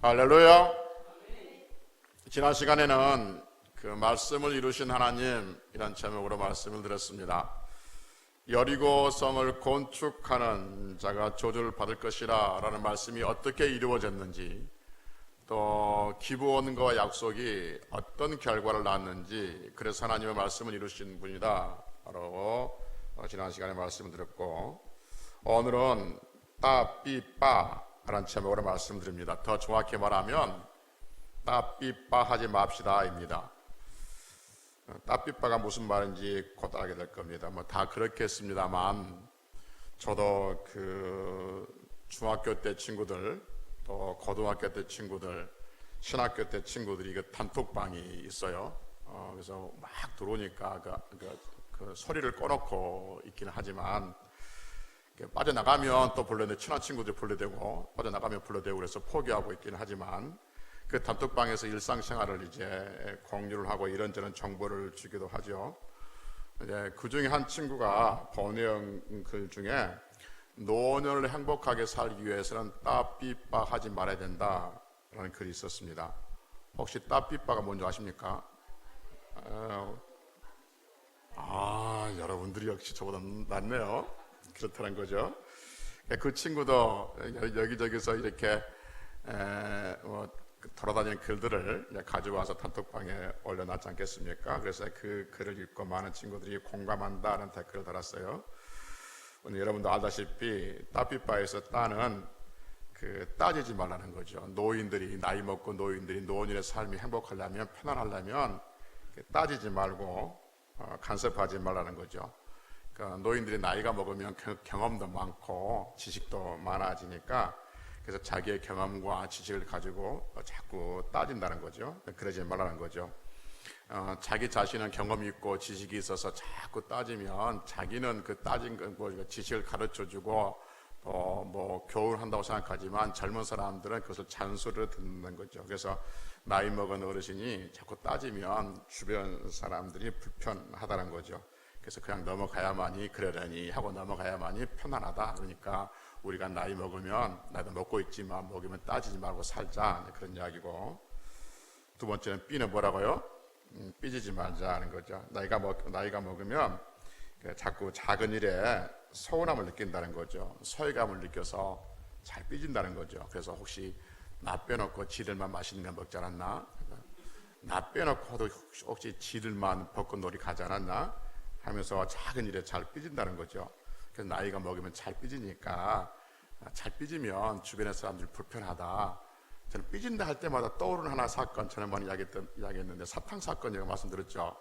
할렐루야. 지난 시간에는 그 말씀을 이루신 하나님 이란 제목으로 말씀을 드렸습니다. 여리고 성을 건축하는 자가 저주를 받을 것이라 라는 말씀이 어떻게 이루어졌는지, 또 기브원과 약속이 어떤 결과를 낳았는지, 그래서 하나님의 말씀을 이루신 분이다 라고 지난 시간에 말씀을 드렸고, 오늘은 따삐빠 라는 제목으로 말씀드립니다. 더 정확히 말하면 따삐빠 하지 맙시다 입니다. 따삐빠가 무슨 말인지 곧 알게 될 겁니다. 다 그렇겠습니다만, 저도 그 중학교 때 친구들, 또 고등학교 때 친구들, 신학교 때 친구들이 그 단톡방이 있어요. 그래서 막 들어오니까 그 소리를 꺼놓고 있기는 하지만, 빠져나가면 또 불러대고, 친한 친구들 불러대고, 빠져나가면 불러대고, 그래서 포기하고 있기는 하지만, 그 단톡방에서 일상생활을 이제 공유를 하고 이런저런 정보를 주기도 하죠. 이제 그 중에 한 친구가 보내온 글 중에, 노년을 행복하게 살기 위해서는 따삐빠 하지 말아야 된다 라는 글이 있었습니다. 혹시 따삐빠가 뭔지 아십니까? 여러분들이 역시 저보다 낫네요. 그렇다는 거죠. 그 친구도 여기저기서 이렇게 돌아다니는 글들을 가지고 와서 단톡방에 올려놨지 않겠습니까? 그래서 그 글을 읽고 많은 친구들이 공감한다는 댓글을 달았어요. 오늘 여러분도 알다시피 따삐빠에서 따는 그 따지지 말라는 거죠. 노인들이, 나이 먹고 노인들이 노년의 삶이 행복하려면, 편안하려면 따지지 말고 간섭하지 말라는 거죠. 그러니까 노인들이 나이가 먹으면 경험도 많고 지식도 많아지니까, 그래서 자기의 경험과 지식을 가지고 자꾸 따진다는 거죠. 그러지 말라는 거죠. 자기 자신은 경험이 있고 지식이 있어서 자꾸 따지면, 자기는 그 따진 지식을 가르쳐주고 뭐 교훈한다고 생각하지만, 젊은 사람들은 그것을 잔소리로 듣는 거죠. 그래서 나이 먹은 어르신이 자꾸 따지면 주변 사람들이 불편하다는 거죠. 그래서 그냥 넘어가야만이, 그러려니 하고 넘어가야만이 편안하다. 그러니까 우리가 나이 먹으면, 나도 먹고 있지만 먹으면 따지지 말고 살자, 그런 이야기고, 두 번째는 B는 뭐라고요? 삐지지 말자는 거죠. 나이가 먹으면 자꾸 작은 일에 서운함을 느낀다는 거죠. 소외감을 느껴서 잘 삐진다는 거죠. 그래서 혹시 나 빼놓고 지들만 맛있는 거 먹지 않았나? 나 빼놓고도 혹시 지들만 벚꽃놀이 가지 않았나? 하면서 작은 일에 잘 삐진다는 거죠. 그래서 나이가 먹으면 잘 삐지니까, 잘 삐지면 주변의 사람들이 불편하다. 저는 삐진다 할 때마다 떠오르는 하나 사건, 지난번에 이야기했는데 사탕 사건 제가 말씀드렸죠.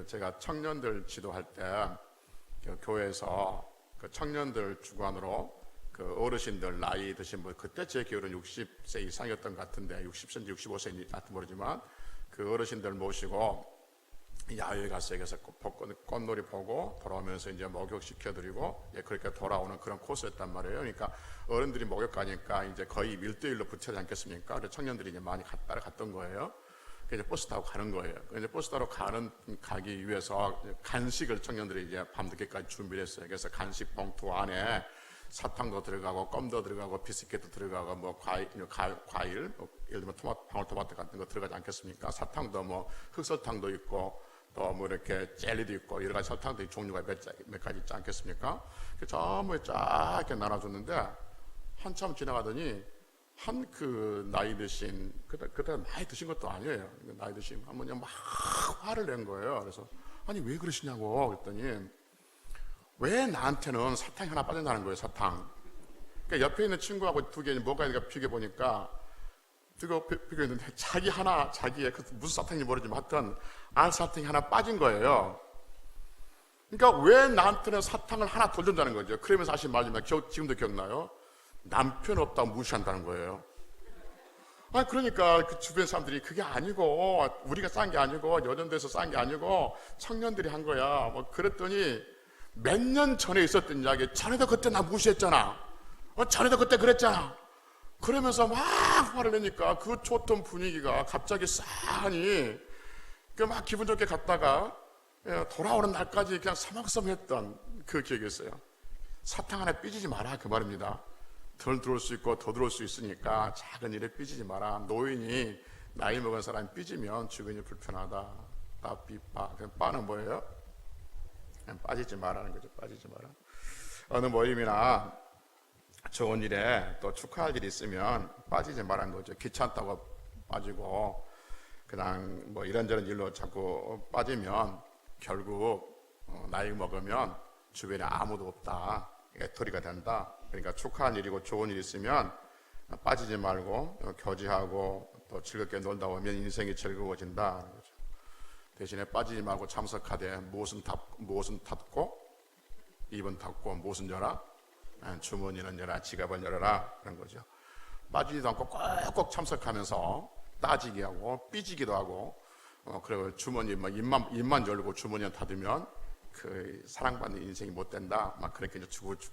제가 청년들 지도할 때 교회에서 그 청년들 주관으로 어르신들, 나이 드신 분, 그때 제 기억으로는 60세 이상이었던 것 같은데, 60세인지 65세인지 하여튼 모르지만, 그 어르신들 모시고 야외에 가서 여기서 꽃놀이 보고 돌아오면서 이제 목욕 시켜드리고, 그렇게 돌아오는 그런 코스였단 말이에요. 그러니까 어른들이 목욕 가니까 이제 거의 밀대일로 붙여지 않겠습니까? 그래서 청년들이 이제 많이 따라갔던 거예요. 그래서 버스 타고 가는 거예요. 이제 버스 타러 가기 위해서 간식을 청년들이 이제 밤늦게까지 준비를 했어요. 그래서 간식 봉투 안에 사탕도 들어가고, 껌도 들어가고, 비스킷도 들어가고, 뭐 과일, 예를 들면 방울토마토 같은 거 들어가지 않겠습니까? 사탕도 뭐 흑설탕도 있고, 또 뭐 이렇게 젤리도 있고, 여러 가지 설탕도 종류가 몇 가지 있지 않겠습니까? 전부 쫙 이렇게 나눠줬는데, 한참 지나가더니 그 나이 드신, 그때 많이 드신 것도 아니에요. 나이 드신 어머니가 막 화를 낸 거예요. 그래서 아니 왜 그러시냐고 그랬더니, 왜 나한테는 사탕이 하나 빠진다는 거예요. 사탕. 그러니까 옆에 있는 친구하고 두 개 뭐가 있는가 비교해보니까, 비교했는데 자기의 무슨 사탕인지 모르지만 하여튼 알사탕이 하나 빠진 거예요. 그러니까 왜 나한테는 사탕을 하나 더 준다는 거죠. 그러면서 하신 말이 지금도 기억나요? 남편 없다고 무시한다는 거예요. 그러니까 그 주변 사람들이 그게 아니고, 우리가 싼 게 아니고, 여전도에서 싼 게 아니고 청년들이 한 거야. 뭐 그랬더니 몇 년 전에 있었던 이야기, 자네도 그때 나 무시했잖아. 자네도 그때 그랬잖아. 그러면서 막 화를 내니까 그 좋던 분위기가 갑자기 싸하니 막 기분 좋게 갔다가 돌아오는 날까지 그냥 서먹서먹했던 그 기억이 있어요. 사탕 하나 삐지지 마라 그 말입니다. 덜 들어올 수 있고 더 들어올 수 있으니까 작은 일에 삐지지 마라. 노인이 나이 먹은 사람이 삐지면 주변이 불편하다. 따삐빠. 그럼 빠는 뭐예요? 그냥 빠지지 마라는 거죠. 빠지지 마라. 어느 모임이나 좋은 일에 또 축하할 일이 있으면 빠지지 말라는 거죠. 귀찮다고 빠지고 그냥 뭐 이런저런 일로 자꾸 빠지면 결국 나이 먹으면 주변에 아무도 없다. 애터리가 된다. 그러니까 축하할 일이고 좋은 일 있으면 빠지지 말고 교제하고 또 즐겁게 놀다 보면 인생이 즐거워진다. 대신에 빠지지 말고 참석하되 무엇은 닫고 입은 닫고 무엇은 열라? 주머니는 열라, 지갑을 열어라. 그런 거죠. 빠지지도 않고 꼭꼭 참석하면서 따지게 하고 삐지기도 하고 그리고 주머니 입만 열고 주머니만 닫으면 그 사랑받는 인생이 못 된다. 막 그렇게 이제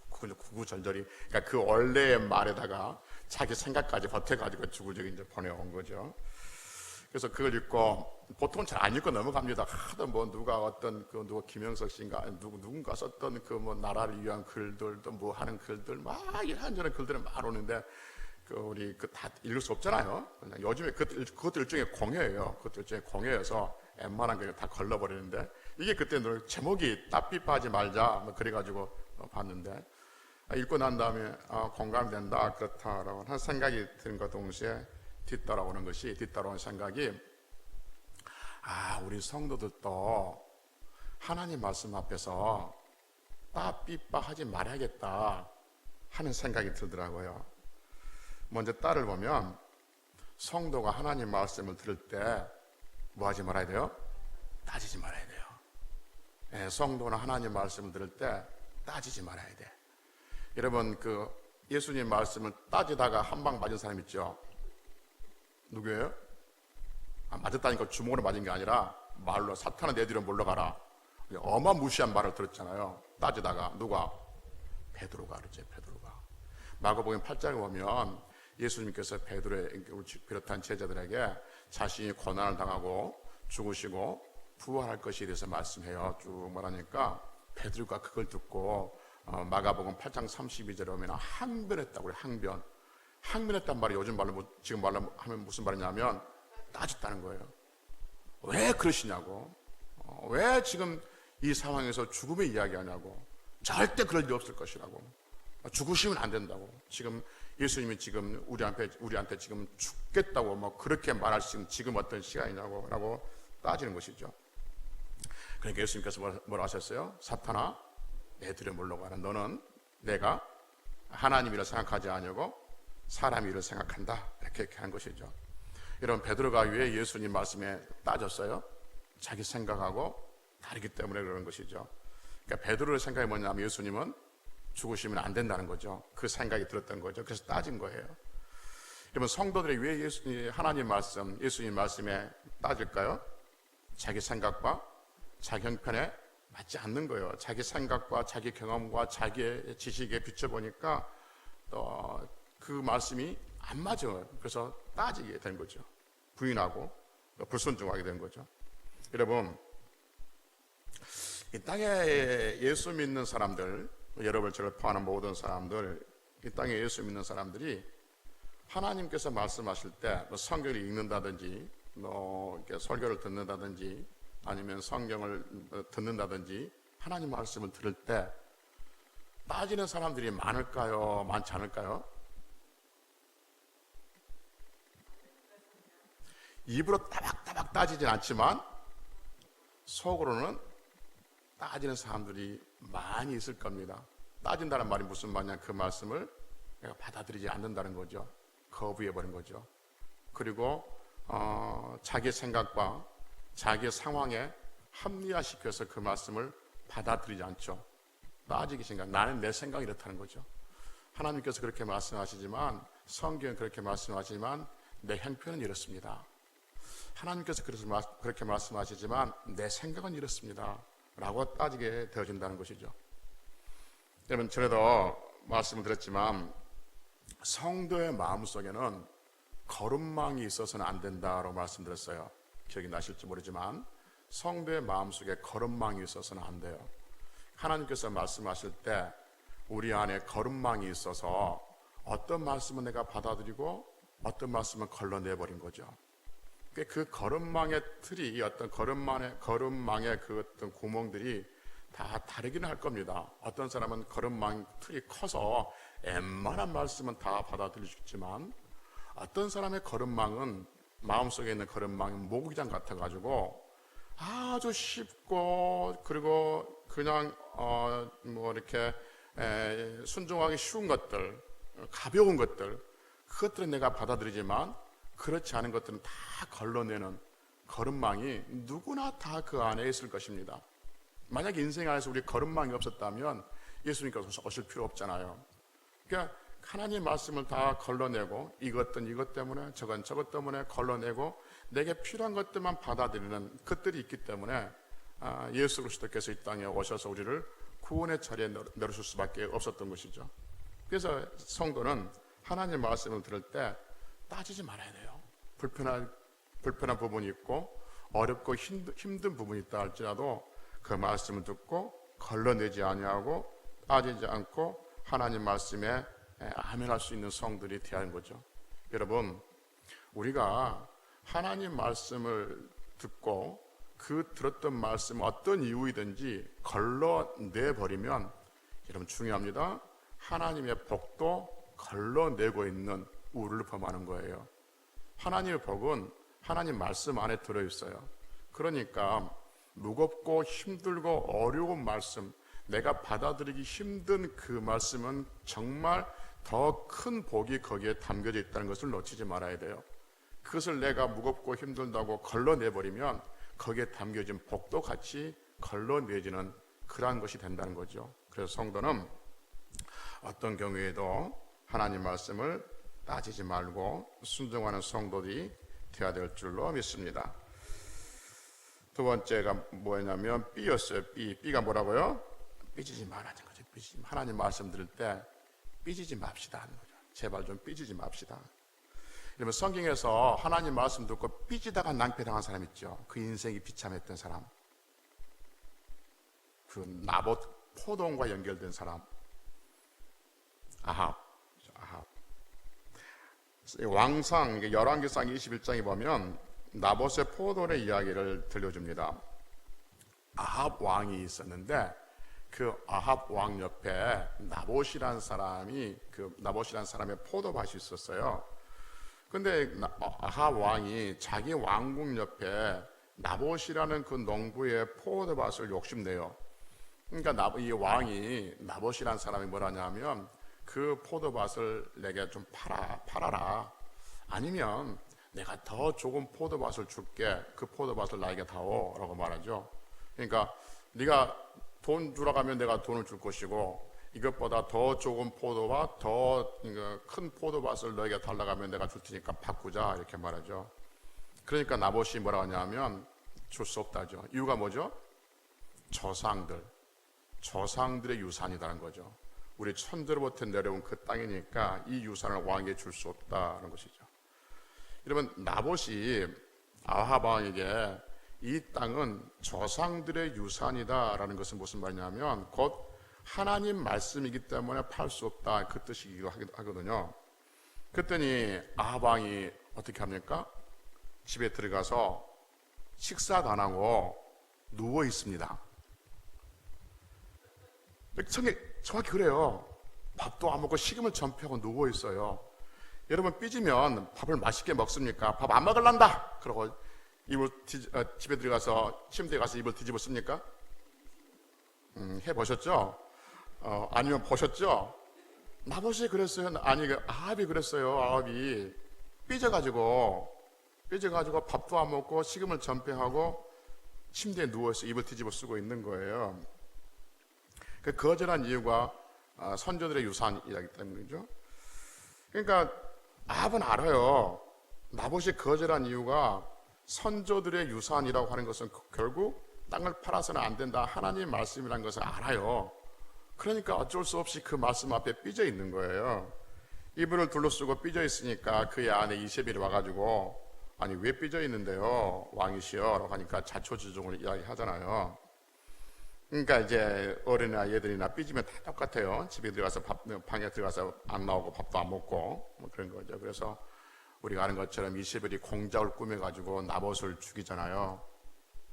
구구절절이 그러니까 그 원래의 말에다가 자기 생각까지 버텨가지고 주구절절 이제 보내온 거죠. 그래서 그걸 읽고 보통 잘 안 읽고 넘어갑니다. 하도 뭐 누가 누가 김영석 씨인가 누군가 썼던 그 뭐 나라를 위한 글들 또 뭐 하는 글들 막 이런저런 글들은 막 오는데 우리 다 읽을 수 없잖아요. 그냥 요즘에 그것도 일종의 공예예요. 그것도 일종의 공예여서 웬만한 거 다 걸러버리는데 이게 그때 제목이 따삐빠하지 말자 뭐 그래가지고 봤는데 읽고 난 다음에 공감된다 그렇다라고 한 생각이 드는 것 동시에 뒤따라오는 생각이 우리 성도들도 하나님 말씀 앞에서 따삐빠하지 말아야겠다 하는 생각이 들더라고요. 먼저 딸을 보면 성도가 하나님 말씀을 들을 때 뭐 하지 말아야 돼요? 따지지 말아야 돼요. 네, 성도는 하나님 말씀을 들을 때 따지지 말아야 돼. 여러분 예수님 말씀을 따지다가 한 방 맞은 사람 있죠? 누구예요? 맞았다니까 주먹으로 맞은 게 아니라 말로 사탄아 내 뒤로 물러가라. 어마무시한 말을 들었잖아요. 따지다가 누가? 베드로가 그러죠. 베드로가. 마가복음 8장에 보면 예수님께서 베드로를 비롯한 제자들에게 자신이 고난을 당하고 죽으시고 부활할 것에 대해서 말씀해요. 쭉 말하니까 베드로가 그걸 듣고 마가복음 8장 32절에 보면 항변했다고 그래요. 항변했단 말이 요즘 말로 지금 말로 하면 무슨 말이냐면 따졌다는 거예요. 왜 그러시냐고. 왜 지금 이 상황에서 죽음의 이야기하냐고. 절대 그럴 일 없을 것이라고. 죽으시면 안 된다고. 지금 예수님이 지금 우리한테 지금 죽겠다고 뭐 그렇게 말할 수 있는 지금 어떤 시간이냐고 라고 따지는 것이죠. 그러니까 예수님께서 뭐라 하셨어요? 사탄아 내 뒤로 물러가라. 너는 내가 하나님 일을 생각하지 않으려고 사람 일을 생각한다. 이렇게 한 것이죠. 여러분 베드로가 왜 예수님 말씀에 따졌어요? 자기 생각하고 다르기 때문에 그러는 것이죠. 그러니까 베드로의 생각이 뭐냐면 예수님은 죽으시면 안 된다는 거죠. 그 생각이 들었던 거죠. 그래서 따진 거예요. 여러분 성도들이 왜 하나님 말씀, 예수님 말씀에 따질까요? 자기 생각과 자기 형편에 맞지 않는 거예요. 자기 생각과 자기 경험과 자기의 지식에 비춰보니까 또 그 말씀이 안 맞아요. 그래서 따지게 된 거죠. 부인하고 불순종하게 된 거죠. 여러분 이 땅에 예수 믿는 사람들, 여러분 저를 포함한 모든 사람들, 이 땅에 예수 믿는 사람들이 하나님께서 말씀하실 때 성경을 읽는다든지 설교를 듣는다든지 아니면 성경을 듣는다든지 하나님 말씀을 들을 때 따지는 사람들이 많을까요? 많지 않을까요? 입으로 따박따박 따지진 않지만 속으로는 따지는 사람들이 많이 있을 겁니다. 따진다는 말이 무슨 말이냐? 그 말씀을 내가 받아들이지 않는다는 거죠. 거부해버린 거죠. 그리고 자기 생각과 자기 상황에 합리화시켜서 그 말씀을 받아들이지 않죠. 따지기 생각. 나는 내 생각이 이렇다는 거죠. 하나님께서 그렇게 말씀하시지만 성경은 그렇게 말씀하시지만 내 형편은 이렇습니다. 하나님께서 그렇게 말씀하시지만 내 생각은 이렇습니다. 라고 따지게 되어진다는 것이죠. 여러분 전에도 말씀을 드렸지만 성도의 마음속에는 거룩망이 있어서는 안 된다고 말씀드렸어요. 기억이 나실지 모르지만 성도의 마음속에 거룩망이 있어서는 안 돼요. 하나님께서 말씀하실 때 우리 안에 거룩망이 있어서 어떤 말씀은 내가 받아들이고 어떤 말씀은 걸러내버린 거죠. 그 걸음망의 틀이 어떤 걸음망의 그 어떤 구멍들이 다 다르긴 할 겁니다. 어떤 사람은 걸음망 틀이 커서 웬만한 말씀은 다 받아들일 수 있지만 어떤 사람의 걸음망은 마음속에 있는 걸음망은 모기장 같아가지고 아주 쉽고 그리고 그냥 뭐 이렇게 순종하기 쉬운 것들, 가벼운 것들, 그것들은 내가 받아들이지만 그렇지 않은 것들은 다 걸러내는 걸음망이 누구나 다 그 안에 있을 것입니다. 만약 인생 안에서 우리 걸음망이 없었다면 예수님께서 오실 필요 없잖아요. 그러니까 하나님 말씀을 다 걸러내고 이것든 이것 때문에 저것 때문에 걸러내고 내게 필요한 것들만 받아들이는 것들이 있기 때문에 예수 그리스도께서 이 땅에 오셔서 우리를 구원의 자리에 내려줄 수밖에 없었던 것이죠. 그래서 성도는 하나님 말씀을 들을 때 따지지 말아야 돼요. 불편한 부분이 있고 어렵고 힘든 부분이 있다 할지라도 그 말씀을 듣고 걸러내지 아니하고 따지지 않고 하나님 말씀에 아멘할 수 있는 성들이 되는 거죠. 여러분, 우리가 하나님 말씀을 듣고 그 들었던 말씀 어떤 이유이든지 걸러내버리면 여러분 중요합니다. 하나님의 복도 걸러내고 있는 우리를 범하는 거예요. 하나님의 복은 하나님 말씀 안에 들어있어요. 그러니까 무겁고 힘들고 어려운 말씀, 내가 받아들이기 힘든 그 말씀은 정말 더 큰 복이 거기에 담겨져 있다는 것을 놓치지 말아야 돼요. 그것을 내가 무겁고 힘들다고 걸러내버리면 거기에 담겨진 복도 같이 걸러내지는 그러한 것이 된다는 거죠. 그래서 성도는 어떤 경우에도 하나님 말씀을 따지지 말고 순종하는 성도들이 되어야 될 줄로 믿습니다. 두 번째가 뭐냐면 B였어요. B가 뭐라고요? 삐지지 말라는 거죠. 하나님 말씀 들을 때 삐지지 맙시다 하는 거죠. 제발 좀 삐지지 맙시다. 여러분 성경에서 하나님 말씀 듣고 삐지다가 낭패당한 사람 있죠. 그 인생이 비참했던 사람, 그 나봇 포도원과 연결된 사람, 아합. 왕상 열왕기상 21장에 보면 나봇의 포도원의 이야기를 들려줍니다. 아합 왕이 있었는데 그 아합 왕 옆에 나봇이라는 사람의 포도밭이 있었어요. 근데 아합 왕이 자기 왕궁 옆에 나봇이라는 그 농부의 포도밭을 욕심내요. 그러니까 이 왕이 나봇이라는 사람이 뭐라냐면 그 포도밭을 내게 좀 팔아라. 아니면 내가 더 좋은 포도밭을 줄게. 그 포도밭을 나에게 다오라고 말하죠. 그러니까 네가 돈 주러 가면 내가 돈을 줄 것이고 이것보다 더 좋은 포도밭, 더 큰 포도밭을 너에게 달라고 하면 내가 줄 테니까 바꾸자 이렇게 말하죠. 그러니까 나봇이 뭐라고 하냐면 줄 수 없다죠. 이유가 뭐죠? 조상들의 유산이라는 거죠. 우리 천대로부터 내려온 그 땅이니까 이 유산을 왕에게 줄 수 없다는 것이죠. 여러분 나봇이 아합 왕에게 이 땅은 조상들의 유산이다라는 것은 무슨 말이냐면 곧 하나님 말씀이기 때문에 팔 수 없다 그 뜻이기도 하거든요. 그랬더니 아합 왕이 어떻게 합니까? 집에 들어가서 식사도 안 하고 누워 있습니다. 정확히 그래요. 밥도 안 먹고 식음을 전폐하고 누워 있어요. 여러분 삐지면 밥을 맛있게 먹습니까? 밥 안 먹을란다 그러고 집에 들어가서 침대에 가서 이불 뒤집어 씁니까? 해보셨죠? 아니면 보셨죠? 나봇이 그랬어요. 아니 아합이 그랬어요. 아합이 삐져가지고 밥도 안 먹고 식음을 전폐하고 침대에 누워서 이불 뒤집어 쓰고 있는 거예요. 그 거절한 이유가 선조들의 유산이라기 때문이죠. 그러니까 아합은 알아요. 나봇이 거절한 이유가 선조들의 유산이라고 하는 것은 결국 땅을 팔아서는 안 된다. 하나님 말씀이라는 것을 알아요. 그러니까 어쩔 수 없이 그 말씀 앞에 삐져 있는 거예요. 이불을 둘러쓰고 삐져 있으니까 그의 아내 이세벨이 와가지고 아니 왜 삐져 있는데요? 왕이시여 라고 하니까 자초지종을 이야기하잖아요. 그러니까 이제 어린이나 얘들이나 삐지면 다 똑같아요. 집에 들어가서 방에 들어가서 안 나오고 밥도 안 먹고 뭐 그런 거죠. 그래서 우리가 아는 것처럼 이세벨이 공작을 꾸며가지고 나봇을 죽이잖아요.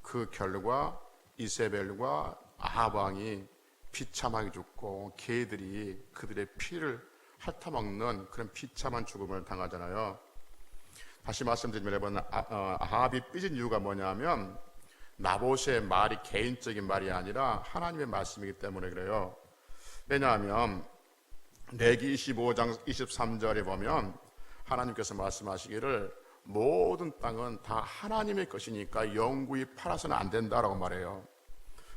그 결과 이세벨과 아합 왕이 비참하게 죽고 개들이 그들의 피를 핥아먹는 그런 비참한 죽음을 당하잖아요. 다시 말씀드리면 여러분, 아합이 삐진 이유가 뭐냐면 나봇의 말이 개인적인 말이 아니라 하나님의 말씀이기 때문에 그래요. 왜냐하면 레기 25장 23절에 보면 하나님께서 말씀하시기를 모든 땅은 다 하나님의 것이니까 영구히 팔아서는 안 된다라고 말해요.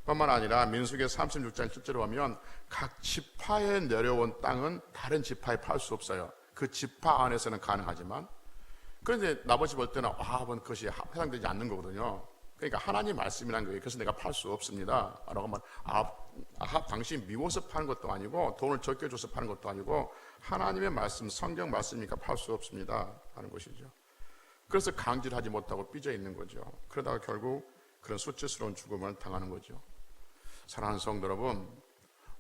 뿐만 아니라 민수기 36장 10절에 보면 각 지파에 내려온 땅은 다른 지파에 팔 수 없어요. 그 지파 안에서는 가능하지만, 그런데 나머지 볼 때는 아합은 그것이 해당되지 않는 거거든요. 그러니까 하나님 말씀이란 거예요. 그래서 내가 팔 수 없습니다 라고 말. 아합 당신 미워서 파는 것도 아니고 돈을 적게 줘서 파는 것도 아니고 하나님의 말씀, 성경 말씀이니까 팔 수 없습니다 하는 것이죠. 그래서 강제를 하지 못하고 삐져 있는 거죠. 그러다가 결국 그런 수치스러운 죽음을 당하는 거죠. 사랑하는 성도 여러분,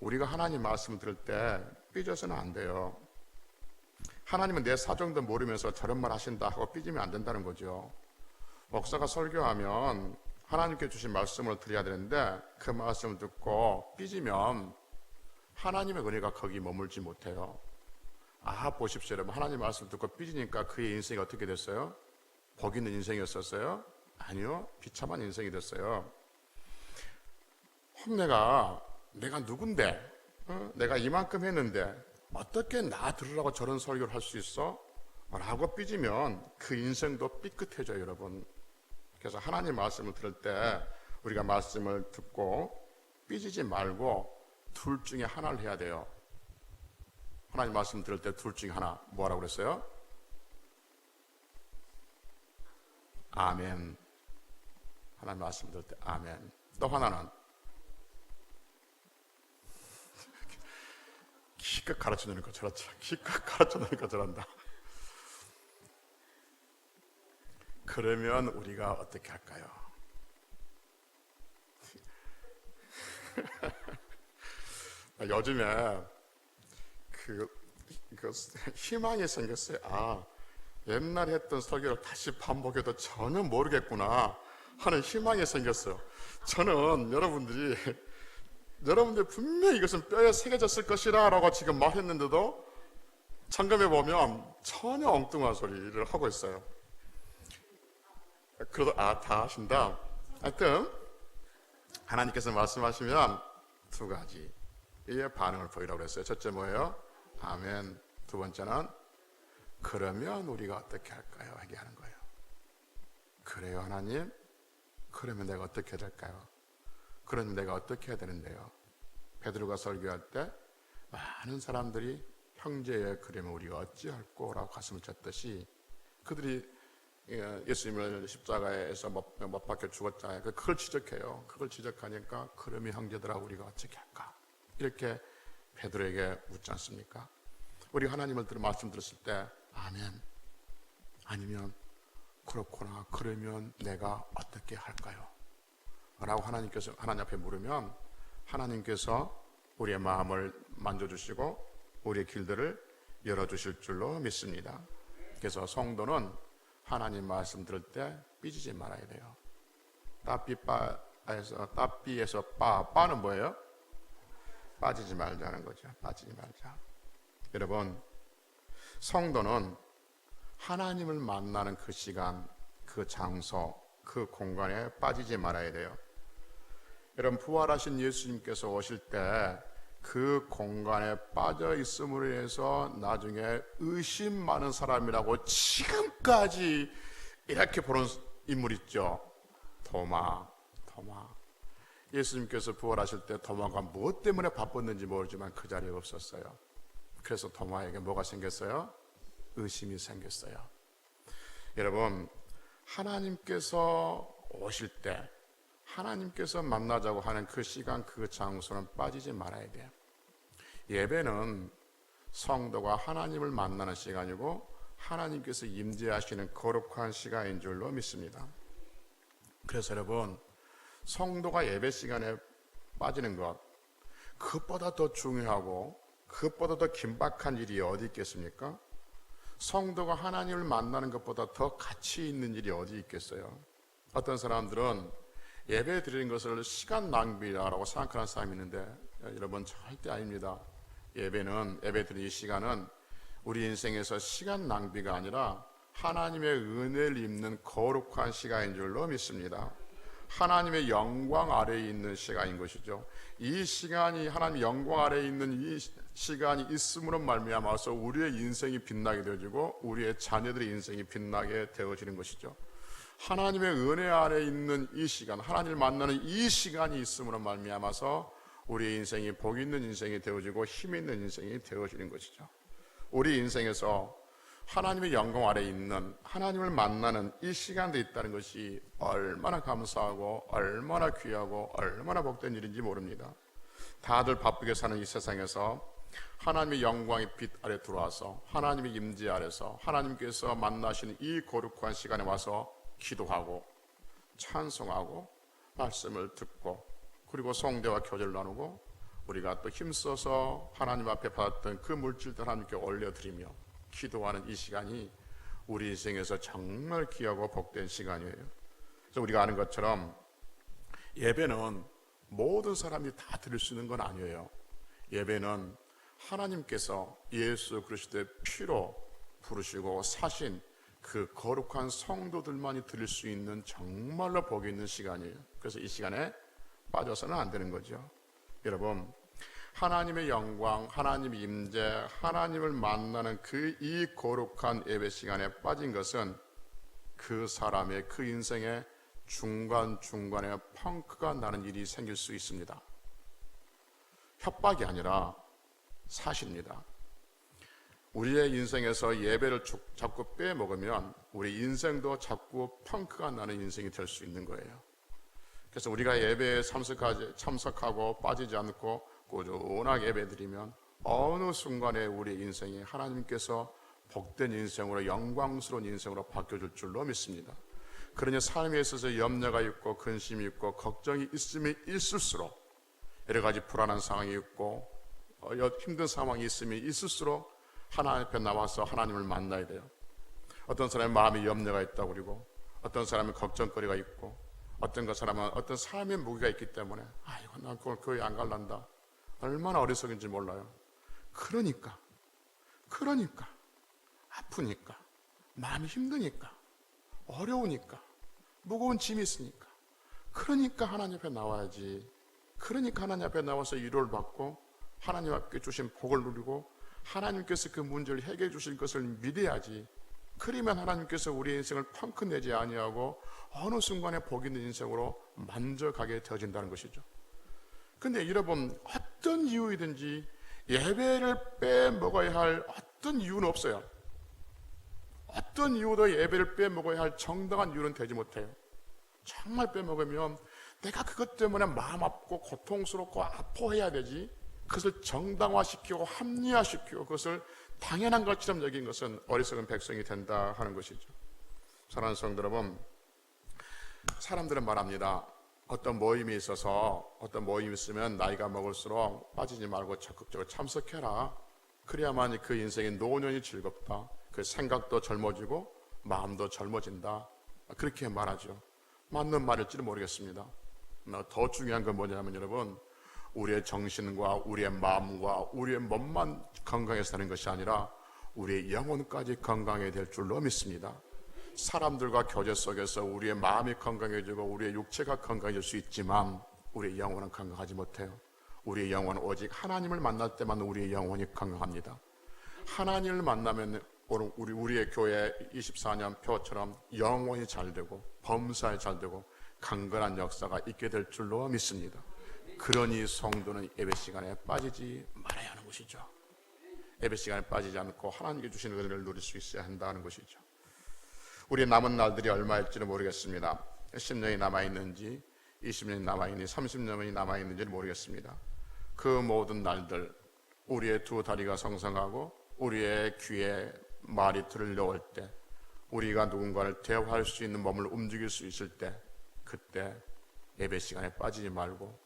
우리가 하나님 말씀을 들을 때 삐져서는 안 돼요. 하나님은 내 사정도 모르면서 저런 말 하신다 하고 삐지면 안 된다는 거죠. 목사가 설교하면 하나님께 주신 말씀을 드려야 되는데 그 말씀을 듣고 삐지면 하나님의 은혜가 거기 머물지 못해요. 보십시오 여러분, 하나님 말씀을 듣고 삐지니까 그의 인생이 어떻게 됐어요? 복 있는 인생이었었어요? 아니요, 비참한 인생이 됐어요. 내가 누군데, 내가 이만큼 했는데 어떻게 나 들으라고 저런 설교를 할 수 있어? 라고 삐지면 그 인생도 삐끗해져요 여러분. 그래서 하나님 말씀을 들을 때 우리가 말씀을 듣고 삐지지 말고 둘 중에 하나를 해야 돼요. 하나님 말씀 들을 때 둘 중에 하나, 뭐라고 그랬어요? 아멘. 하나님 말씀 들을 때 아멘. 또 하나는 기껏 가르쳐주는 거 저렇죠. 기껏 가르쳐주는 거 저런다. 그러면 우리가 어떻게 할까요? 요즘에 그 희망이 생겼어요. 옛날에 했던 설교를 다시 반복해도 전혀 모르겠구나 하는 희망이 생겼어요. 저는 여러분들이 분명히 이것은 뼈에 새겨졌을 것이라 라고 지금 말했는데도 점검해 보면 전혀 엉뚱한 소리를 하고 있어요. 그래도 다 하신다. 하여튼 하나님께서 말씀하시면 두 가지의 반응을 보이라고 했어요. 첫째 뭐예요? 아멘. 두 번째는 그러면 우리가 어떻게 할까요? 얘기하는 거예요. 그래요 하나님? 그러면 내가 어떻게 해야 될까요? 그러면 내가 어떻게 해야 되는데요? 베드로가 설교할 때 많은 사람들이 형제여 그러면 우리가 어찌할꼬 라고 가슴을 쳤듯이 그들이 예수님을 십자가에서 못 박혀 죽었잖아요. 그걸 지적해요. 그걸 지적하니까 그러면 형제들아 우리가 어떻게 할까? 이렇게 베드로에게 묻지 않습니까? 우리 하나님을 말씀 들었을 때 아멘, 아니면 그렇구나, 그러면 내가 어떻게 할까요? 라고 하나님 앞에 물으면 하나님께서 우리의 마음을 만져주시고 우리의 길들을 열어주실 줄로 믿습니다. 그래서 성도는 하나님 말씀 들을 때 삐지지 말아야 돼요. 따삐에서 빠는 뭐예요? 빠지지 말자는 거죠. 빠지지 말자. 여러분, 성도는 하나님을 만나는 그 시간, 그 장소, 그 공간에 빠지지 말아야 돼요. 여러분, 부활하신 예수님께서 오실 때 그 공간에 빠져 있음으로 해서 나중에 의심 많은 사람이라고 지금까지 이렇게 보는 인물 있죠. 도마. 예수님께서 부활하실 때 도마가 무엇 때문에 바빴는지 모르지만 그 자리에 없었어요. 그래서 도마에게 뭐가 생겼어요? 의심이 생겼어요. 여러분, 하나님께서 오실 때 하나님께서 만나자고 하는 그 시간, 그 장소는 빠지지 말아야 돼요. 예배는 성도가 하나님을 만나는 시간이고 하나님께서 임재하시는 거룩한 시간인 줄로 믿습니다. 그래서 여러분, 성도가 예배 시간에 빠지는 것, 그것보다 더 중요하고 그것보다 더 긴박한 일이 어디 있겠습니까? 성도가 하나님을 만나는 것보다 더 가치 있는 일이 어디 있겠어요? 어떤 사람들은 예배 드리는 것을 시간 낭비라고 생각하는 사람이 있는데, 여러분 절대 아닙니다. 예배 드리는 이 시간은 우리 인생에서 시간 낭비가 아니라 하나님의 은혜를 입는 거룩한 시간인 줄로 믿습니다. 하나님의 영광 아래에 있는 시간인 것이죠. 이 시간이 하나님의 영광 아래에 있는 이 시간이 있음으로 말미암아서 우리의 인생이 빛나게 되어지고 우리의 자녀들의 인생이 빛나게 되어지는 것이죠. 하나님의 은혜 아래에 있는 이 시간, 하나님을 만나는 이 시간이 있음으로 말미암아서 우리의 인생이 복 있는 인생이 되어지고 힘 있는 인생이 되어지는 것이죠. 우리 인생에서 하나님의 영광 아래에 있는 하나님을 만나는 이 시간도 있다는 것이 얼마나 감사하고 얼마나 귀하고 얼마나 복된 일인지 모릅니다. 다들 바쁘게 사는 이 세상에서 하나님의 영광의 빛 아래 들어와서 하나님의 임재 아래서 하나님께서 만나시는 이 거룩한 시간에 와서 기도하고 찬송하고 말씀을 듣고 그리고 성대와 교제를 나누고 우리가 또 힘써서 하나님 앞에 받았던 그 물질들 하나님께 올려드리며 기도하는 이 시간이 우리 인생에서 정말 귀하고 복된 시간이에요. 그래서 우리가 아는 것처럼 예배는 모든 사람이 다 드릴 수 있는 건 아니에요. 예배는 하나님께서 예수 그리스도의 피로 부르시고 사신 그 거룩한 성도들만이 드릴 수 있는 정말로 복이 있는 시간이에요. 그래서 이 시간에 빠져서는 안 되는 거죠. 여러분, 하나님의 영광, 하나님의 임재, 하나님을 만나는 그 이 거룩한 예배 시간에 빠진 것은 그 사람의 그 인생의 중간중간에 펑크가 나는 일이 생길 수 있습니다. 협박이 아니라 사실입니다. 우리의 인생에서 예배를 자꾸 빼먹으면 우리 인생도 자꾸 펑크가 나는 인생이 될 수 있는 거예요. 그래서 우리가 예배에 참석하고 빠지지 않고 꾸준하게 예배드리면 어느 순간에 우리 인생이 하나님께서 복된 인생으로 영광스러운 인생으로 바뀌어질 줄로 믿습니다. 그러니 삶에 있어서 염려가 있고 근심이 있고 걱정이 있으면 있을수록 여러 가지 불안한 상황이 있고 힘든 상황이 있으면 있을수록 하나님 앞에 나와서 하나님을 만나야 돼요. 어떤 사람의 마음에 염려가 있다고 그리고 어떤 사람은 걱정거리가 있고 어떤 사람은 어떤 삶의 무게가 있기 때문에 아이고 난 그걸 교회 안 갈란다. 얼마나 어리석은지 몰라요. 그러니까 아프니까 마음이 힘드니까 어려우니까 무거운 짐이 있으니까 그러니까 하나님 앞에 나와야지. 그러니까 하나님 앞에 나와서 위로를 받고 하나님 앞에 주신 복을 누리고 하나님께서 그 문제를 해결해 주실 것을 믿어야지. 그러면 하나님께서 우리의 인생을 펑크 내지 아니하고 어느 순간에 복 있는 인생으로 만져가게 되어진다는 것이죠. 근데 여러분, 어떤 이유이든지 예배를 빼먹어야 할 어떤 이유는 없어요. 어떤 이유도 예배를 빼먹어야 할 정당한 이유는 되지 못해요. 정말 빼먹으면 내가 그것 때문에 마음 아프고 고통스럽고 아파해야 되지, 그것을 정당화시키고 합리화시키고 그것을 당연한 것처럼 여긴 것은 어리석은 백성이 된다 하는 것이죠. 사랑하는 성도 여러분, 사람들은 말합니다. 어떤 모임이 있어서 어떤 모임이 있으면 나이가 먹을수록 빠지지 말고 적극적으로 참석해라. 그래야만 그 인생의 노년이 즐겁다. 그 생각도 젊어지고 마음도 젊어진다. 그렇게 말하죠. 맞는 말일지는 모르겠습니다. 더 중요한 건 뭐냐면 여러분, 우리의 정신과 우리의 마음과 우리의 몸만 건강해서 사는 것이 아니라 우리의 영혼까지 건강해야 될 줄로 믿습니다. 사람들과 교제 속에서 우리의 마음이 건강해지고 우리의 육체가 건강해질 수 있지만 우리의 영혼은 건강하지 못해요. 우리의 영혼은 오직 하나님을 만날 때만 우리의 영혼이 건강합니다. 하나님을 만나면 우리의 교회 24년 표처럼 영혼이 잘 되고 범사에 잘 되고 강건한 역사가 있게 될 줄로 믿습니다. 그러니 성도는 예배 시간에 빠지지 말아야 하는 것이죠. 예배 시간에 빠지지 않고 하나님께 주시는 은혜를 누릴 수 있어야 한다는 것이죠. 우리의 남은 날들이 얼마일지는 모르겠습니다. 10년이 남아있는지 20년이 남아있는지 30년이 남아있는지는 모르겠습니다. 그 모든 날들 우리의 두 다리가 성성하고 우리의 귀에 말이 들려올 때 우리가 누군가를 대화할 수 있는 몸을 움직일 수 있을 때 그때 예배 시간에 빠지지 말고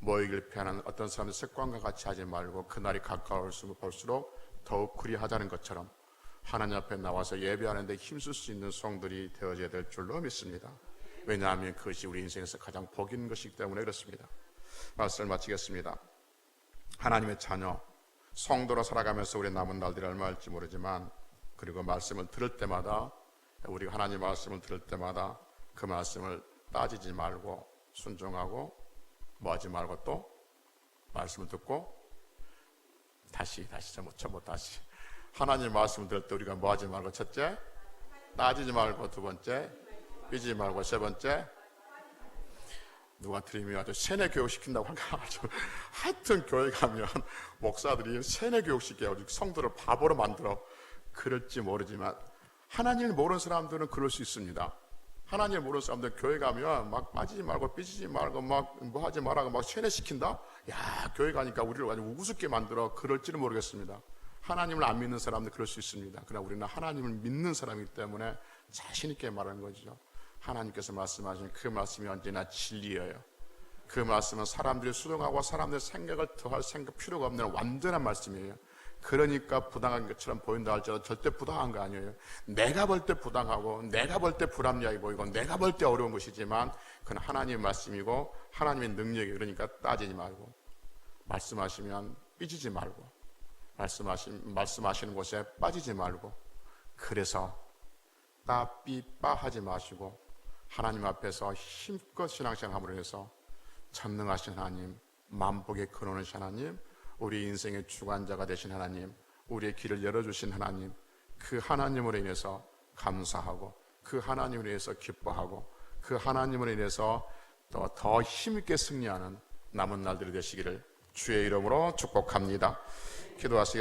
모이길 피하는 어떤 사람의 습관과 같이 하지 말고 그날이 가까울수록 볼수록 더욱 그리하자는 것처럼 하나님 앞에 나와서 예배하는데 힘쓸 수 있는 성들이 되어져야 될 줄로 믿습니다. 왜냐하면 그것이 우리 인생에서 가장 복 있는 것이기 때문에 그렇습니다. 말씀을 마치겠습니다. 하나님의 자녀, 성도로 살아가면서 우리 남은 날들이 얼마일지 모르지만, 그리고 말씀을 들을 때마다, 우리가 하나님 말씀을 들을 때마다 그 말씀을 따지지 말고 순종하고 뭐 하지 말고 또 말씀을 듣고 다시 하나님 말씀을 들을 때 우리가 뭐 하지 말고, 첫째 따지지 말고, 두 번째 삐지지 말고, 세 번째 누가 들으면 아주 세뇌 교육 시킨다고 하니까 아주 하여튼 교회 가면 목사들이 세뇌 교육 시켜가지고 성도를 바보로 만들어. 그럴지 모르지만 하나님을 모르는 사람들은 그럴 수 있습니다. 하나님을 모르는 사람들 교회 가면 막 빠지지 말고 삐지지 말고 막 뭐 하지 말라고 막 세뇌시킨다. 야, 교회 가니까 우리를 아주 우습게 만들어. 그럴지는 모르겠습니다. 하나님을 안 믿는 사람들 그럴 수 있습니다. 그러나 우리는 하나님을 믿는 사람이기 때문에 자신 있게 말하는 거죠. 하나님께서 말씀하신 그 말씀이 언제나 진리예요. 그 말씀은 사람들이 수용하고 사람들의 생각을 더할 필요가 없는 완전한 말씀이에요. 그러니까 부당한 것처럼 보인다 할지라도 절대 부당한 거 아니에요. 내가 볼 때 부당하고 내가 볼 때 불합리하게 보이고 내가 볼 때 어려운 것이지만 그건 하나님의 말씀이고 하나님의 능력이에요. 그러니까 따지지 말고, 말씀하시면 삐지지 말고, 말씀하시는 곳에 빠지지 말고, 그래서 따삐빠 하지 마시고 하나님 앞에서 힘껏 신앙생활함으로 해서 전능하신 하나님, 만복의 근원이신 하나님, 우리 인생의 주관자가 되신 하나님, 우리의 길을 열어주신 하나님, 그 하나님으로 인해서 감사하고 그 하나님으로 인해서 기뻐하고 그 하나님으로 인해서 더 힘있게 승리하는 남은 날들이 되시기를 주의 이름으로 축복합니다. 기도하시겠습니다.